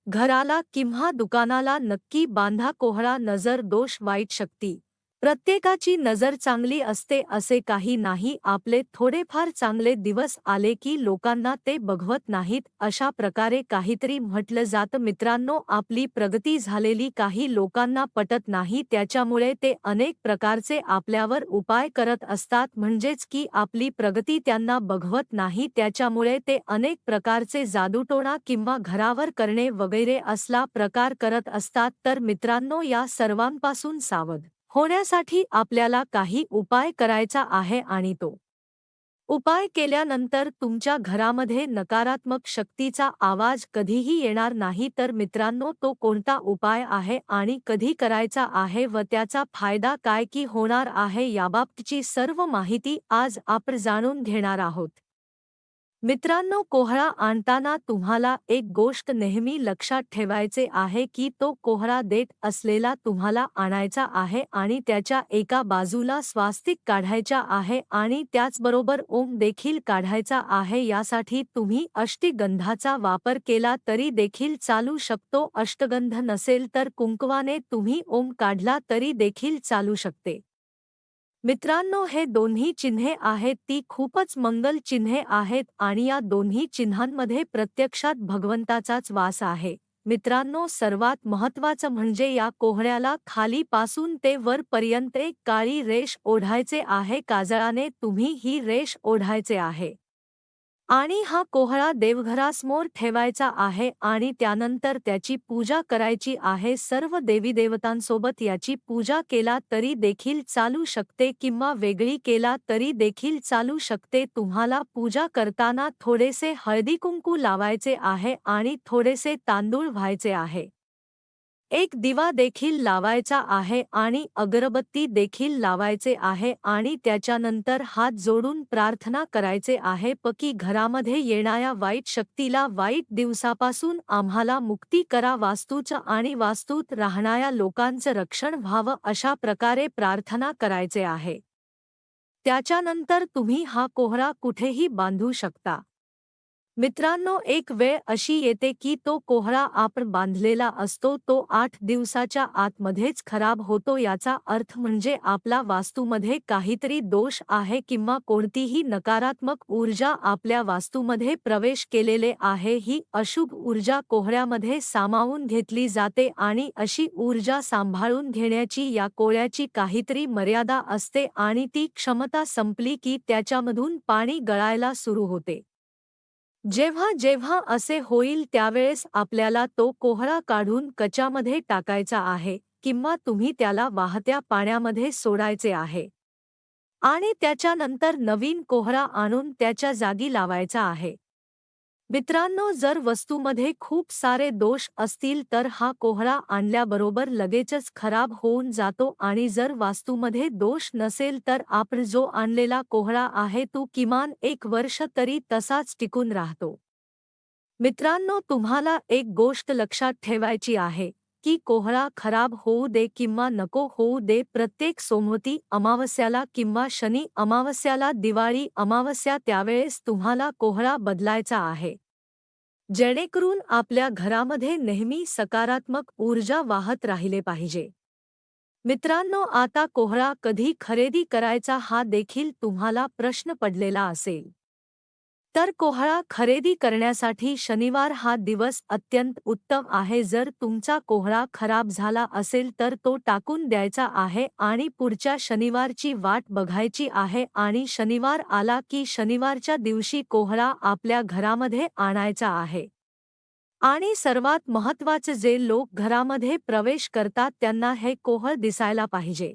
घराला किंवा दुकानाला नक्की बांधा. कोहळा नजर दोष वाईट शक्ती. प्रत्येकाची नजर चांगली असते असे काही नाही. आपले थोडेफार चांगले दिवस आले की लोकांना ते बघवत नाहीत. अशा प्रकारे काहीतरी म्हटलं जातं. मित्रांनो, आपली प्रगती झालेली काही लोकांना पटत नाही, त्याच्यामुळे ते अनेक प्रकारचे आपल्यावर उपाय करत असतात. म्हणजेच की आपली प्रगती त्यांना बघवत नाही, त्याच्यामुळे ते अनेक प्रकारचे जादूटोणा किंवा घरावर करणे वगैरे असला प्रकार करत असतात. तर मित्रांनो, या सर्वांपासून सावध होण्यासाठी आपल्याला काही उपाय करायचा आहे आणि तो उपाय केल्यानंतर तुमच्या घरामध्ये नकारात्मक शक्तीचा आवाज कधीही येणार नाही. तर मित्रांनो, तो कोणता उपाय आहे आणि कधी करायचा आहे व त्याचा फायदा काय की होणार आहे, याबाबतची सर्व माहिती आज आपण जाणून घेणार आहोत. मित्रांनो, कोहळा आणताना तुम्हाला एक गोष्ट नेहमी लक्षात ठेवायचे आहे की तो कोहळा देठ असलेला तुम्हाला आणायचा आहे आणि त्याच्या एका बाजूला स्वास्तिक काढायचा आहे आणि त्याचबरोबर ओम देखील काढायचा आहे. यासाठी तुम्ही अष्टगंधाचा वापर केला तरी देखील चालू शकतो. अष्टगंध नसेल तर कुंकवाने तुम्ही ओम काढला तरी देखील चालू शकते. मित्रांनो, हे दोन्ही चिन्हे आहेत ती खूपच मंगल चिन्हे आहेत आणि या दोन्ही चिन्हांमध्ये प्रत्यक्षात भगवंताचाच वास आहे. मित्रांनो, सर्वात महत्त्वाचं म्हणजे या कोहळ्याला खालीपासून ते वरपर्यंत एक काळी रेष ओढायचे आहे. काजळाने तुम्ही ही रेष ओढायचे आहे आणि हा कोहळा देवघरासमोर ठेवायचा आहे आणि त्यानंतर त्याची पूजा करायची आहे. सर्व देवीदेवतांसोबत याची पूजा केला तरी देखील चालू शकते किंवा वेगळी केला तरी देखील चालू शकते. तुम्हाला पूजा करताना थोडेसे हळदीकुंकू लावायचे आहे आणि थोडेसे तांदूळ व्हायचे आहे. एक दिवा देखील लावायचा आहे आणि अगरबत्ती देखील लावायचे आहे आणि त्याच्यानंतर हात जोडून प्रार्थना करायचे आहे की घरामध्ये येणाऱ्या वाईट शक्तीला, वाईट दिवसापासून आम्हाला मुक्ती करा. वास्तूचं आणि वास्तूत राहणाऱ्या लोकांचं रक्षण व्हावं, अशा प्रकारे प्रार्थना करायचे आहे. त्याच्यानंतर तुम्ही हा कोहळा कुठेही बांधू शकता. मित्रांनो, एक वेळ अशी येते की तो कोहळा आपण बांधलेला असतो तो 8 दिवसाच्या आतमध्येच खराब होतो. याचा अर्थ म्हणजे आपला वास्तूमध्ये काहीतरी दोष आहे किंवा कोणतीही नकारात्मक ऊर्जा आपल्या वास्तूमध्ये प्रवेश केलेले आहे. ही अशुभ ऊर्जा कोहळ्यामध्ये सामावून घेतली जाते आणि अशी ऊर्जा सांभाळून घेण्याची या कोहळ्याची काहीतरी मर्यादा असते आणि ती क्षमता संपली की त्याच्यामधून पाणी गळायला सुरू होते. जेव्हा जेव्हा असे होईल त्यावेळेस आपल्याला तो कोहळा काढून कचामध्ये टाकायचा आहे किंवा तुम्ही त्याला वाहत्या पाण्यामध्ये सोडायचे आहे आणि त्याच्यानंतर नवीन कोहळा आणून त्याच्या जागी लावायचा आहे. मित्रांनो, जर वस्तूमध्ये खूप सारे दोष असतील तर हा कोहळा आणल्याबरोबर लगेचच खराब होऊन जातो आणि जर वास्तूमध्ये दोष नसेल तर आपण जो आणलेला कोहळा आहे तो किमान 1 वर्ष तरी तसाच टिकून राहतो. मित्रांनो, तुम्हाला एक गोष्ट लक्षात ठेवायची आहे की कोहळा खराब होऊ दे किंवा नको होऊ दे, प्रत्येक सोमवती अमावस्याला किंवा शनी अमावस्याला, दिवाळी अमावस्या, त्यावेळेस तुम्हाला कोहळा बदलायचा आहे, जेणेकरून आपल्या घरामध्ये नेहमी सकारात्मक ऊर्जा वाहत राहिले पाहिजे. मित्रांनो, आता कोहळा कधी खरेदी करायचा हा देखील तुम्हाला प्रश्न पडलेला असेल. तर कोहळा खरेदी करण्यासाठी शनिवार हा दिवस अत्यंत उत्तम आहे. जर तुमचा कोहळा खराब झाला असेल तर तो टाकून द्यायचा आहे आणि पुढच्या शनिवारची वाट बघायची आहे आणि शनिवार आला की शनिवारच्या दिवशी कोहळा आपल्या घरामध्ये आणायचा आहे. आणि सर्वात महत्त्वाचे, जे लोक घरामध्ये प्रवेश करतात त्यांना हे कोहळ दिसायला पाहिजे.